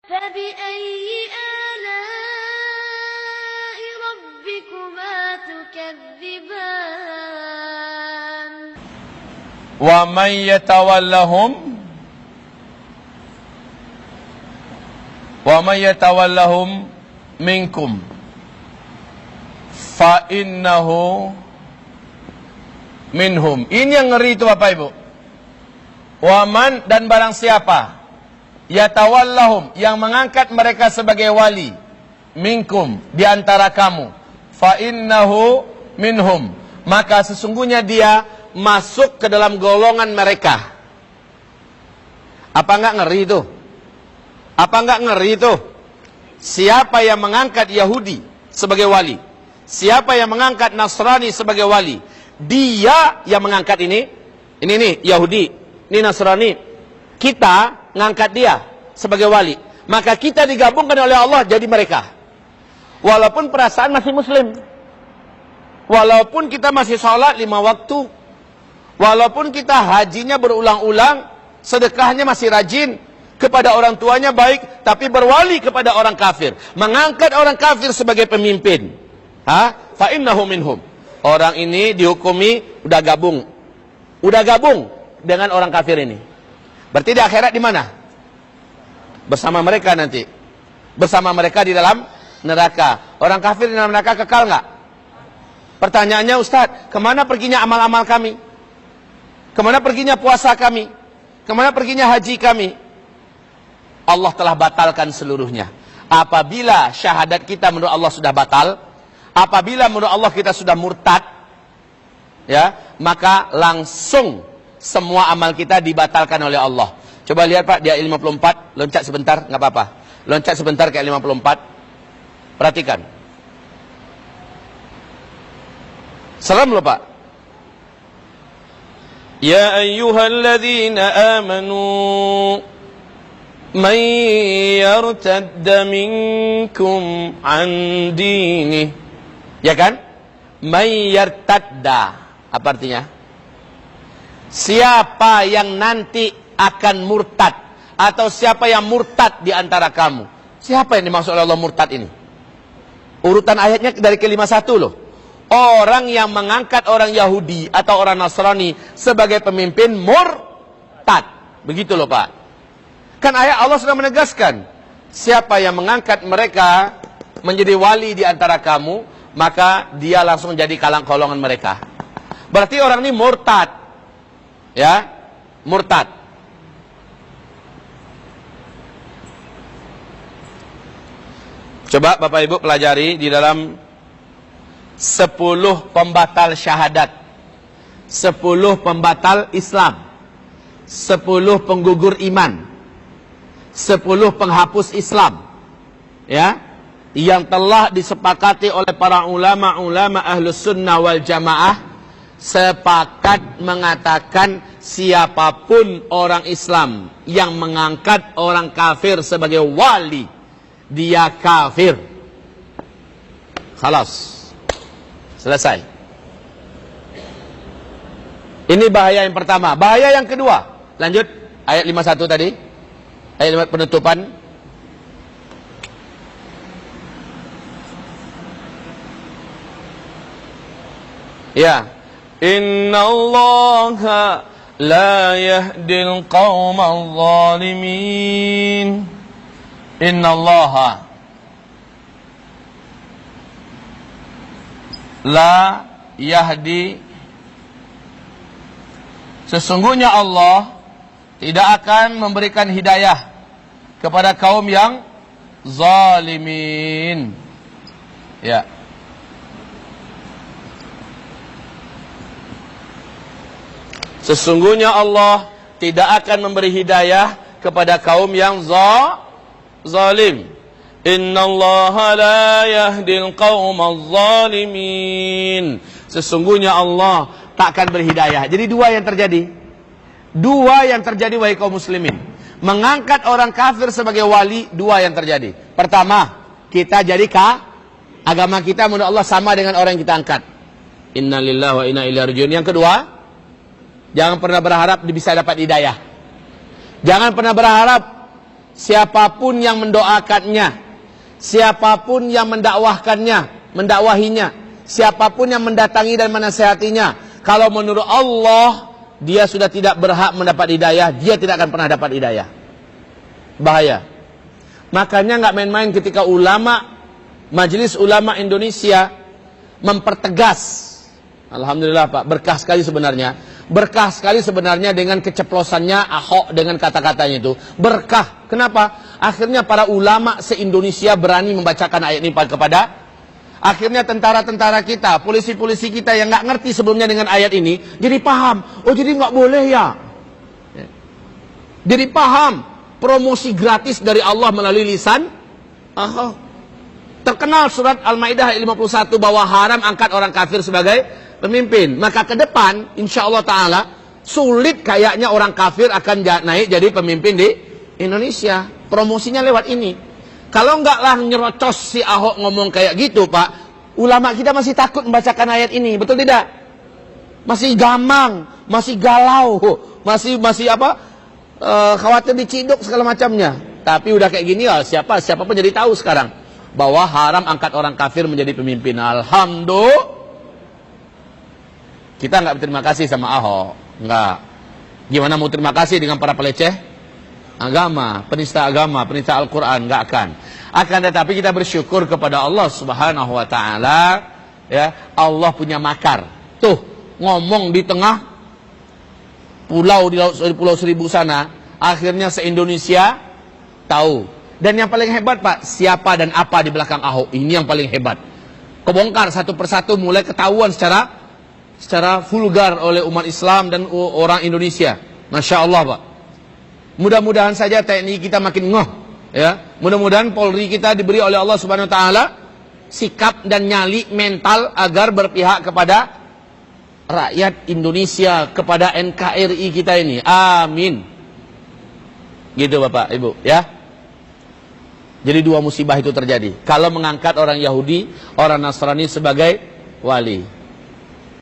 فبأي آلاء ربكما تكذبان ومن يتولهم منكم فإنه minhum. Ini yang ngeri itu Bapak Ibu. Waman, dan barang siapa yatawallahum, yang mengangkat mereka sebagai wali, minkum, di antara kamu, fa innahu minhum, maka sesungguhnya dia masuk ke dalam golongan mereka. Apa enggak ngeri itu? Apa enggak ngeri itu? Siapa yang mengangkat Yahudi sebagai wali, siapa yang mengangkat Nasrani sebagai wali, dia yang mengangkat ini nih Yahudi, ini Nasrani, kita ngangkat dia sebagai wali, maka kita digabungkan oleh Allah jadi mereka. Walaupun perasaan masih muslim, walaupun kita masih sholat 5 waktu, walaupun kita hajinya berulang-ulang, sedekahnya masih rajin, kepada orang tuanya baik, tapi berwali kepada orang kafir, mengangkat orang kafir sebagai pemimpin, fa innahu minhum. Orang ini dihukumi udah gabung dengan orang kafir ini. Berarti di akhirat di mana? Bersama mereka nanti. Bersama mereka di dalam neraka. Orang kafir di dalam neraka kekal nggak? Pertanyaannya, Ustadz, kemana perginya amal-amal kami? Kemana perginya puasa kami? Kemana perginya haji kami? Allah telah batalkan seluruhnya. Apabila syahadat kita menurut Allah sudah batal, apabila menurut Allah kita sudah murtad, ya, maka langsung semua amal kita dibatalkan oleh Allah. Coba lihat Pak, di ayat 54, loncat sebentar, nggak apa-apa. Loncat sebentar ke ayat 54. Perhatikan. Serem loh Pak. Ya ayyuhalladzina amanu man yartadda minkum an dinih. Ya kan? Man yartadda. Apa artinya? Siapa yang nanti akan murtad, atau siapa yang murtad di antara kamu. Siapa yang dimaksud oleh Allah murtad ini? Urutan ayatnya dari kelima satu loh. Orang yang mengangkat orang Yahudi atau orang Nasrani sebagai pemimpin murtad. Begitu loh Pak. Kan ayat Allah sudah menegaskan, siapa yang mengangkat mereka menjadi wali di antara kamu, maka dia langsung jadi golongan mereka. Berarti orang ini murtad. Ya, murtad. Coba Bapak Ibu pelajari di dalam 10 pembatal syahadat, 10 pembatal Islam, 10 penggugur iman, 10 penghapus Islam, ya, yang telah disepakati oleh para ulama ahlus sunnah wal jamaah, sepakat mengatakan siapapun orang Islam yang mengangkat orang kafir sebagai wali, dia kafir. Khalas. Selesai. Ini bahaya yang pertama. Bahaya yang kedua. Lanjut. Ayat 51 tadi. Ayat penutupan. Ya. Innallaha la yahdil qaumal zalimin. Innallaha la yahdi, sesungguhnya Allah tidak akan memberikan hidayah kepada kaum yang zalimin. Ya. Sesungguhnya Allah tidak akan memberi hidayah kepada kaum yang zalim. Innallaha la yahdil qaumal zalimin. Sesungguhnya Allah tak akan berhidayah. Jadi dua yang terjadi. Dua yang terjadi wahai kaum muslimin. Mengangkat orang kafir sebagai wali, dua yang terjadi. Pertama, kita jadi agama kita menurut Allah sama dengan orang yang kita angkat. Innalillahi wa inna ilaihi rajiun. Yang kedua, jangan pernah berharap bisa dapat hidayah. Jangan pernah berharap siapapun yang mendoakannya, siapapun yang mendakwahinya, siapapun yang mendatangi dan menasihatinya, kalau menurut Allah dia sudah tidak berhak mendapat hidayah, dia tidak akan pernah dapat hidayah. Bahaya. Makanya nggak main-main ketika Majelis Ulama Indonesia mempertegas. Alhamdulillah Pak, berkah sekali sebenarnya. Berkah sekali sebenarnya dengan keceplosannya Ahok dengan kata-katanya itu. Berkah. Kenapa? Akhirnya para ulama se-Indonesia berani membacakan ayat ini kepada. Akhirnya tentara-tentara kita, polisi-polisi kita yang nggak ngerti sebelumnya dengan ayat ini, jadi paham. Oh, jadi nggak boleh ya. Jadi paham. Promosi gratis dari Allah melalui lisan Ahok. Terkenal surat Al-Maidah ayat 51 bahwa haram angkat orang kafir sebagai pemimpin. Maka ke depan, insya Allah Ta'ala, sulit kayaknya orang kafir akan naik jadi pemimpin di Indonesia. Promosinya lewat ini. Kalau enggaklah nyerocos si Ahok ngomong kayak gitu Pak, ulama kita masih takut membacakan ayat ini, betul tidak? Masih gamang, masih galau, masih khawatir diciduk segala macamnya. Tapi udah kayak gini ya, siapa pun jadi tahu sekarang bahwa haram angkat orang kafir menjadi pemimpin. Alhamdulillah. Kita nggak berterima kasih sama Ahok, nggak. Gimana mau terima kasih dengan para peleceh agama, penista Al-Quran, nggak akan. Akan tetapi kita bersyukur kepada Allah Subhanahu Wa Taala, ya. Allah punya makar. Tuh ngomong di tengah pulau di Pulau Seribu sana, akhirnya se-Indonesia tahu. Dan yang paling hebat Pak, siapa dan apa di belakang Ahok, ini yang paling hebat. Kebongkar satu persatu, mulai ketahuan secara vulgar oleh umat Islam dan orang Indonesia. Masya Allah Pak. Mudah-mudahan saja TNI kita makin ngoh, ya. Mudah-mudahan Polri kita diberi oleh Allah Subhanahu Wa Taala sikap dan nyali mental agar berpihak kepada rakyat Indonesia, kepada NKRI kita ini. Amin. Gitu Bapak Ibu, ya. Jadi dua musibah itu terjadi. Kalau mengangkat orang Yahudi, orang Nasrani sebagai wali.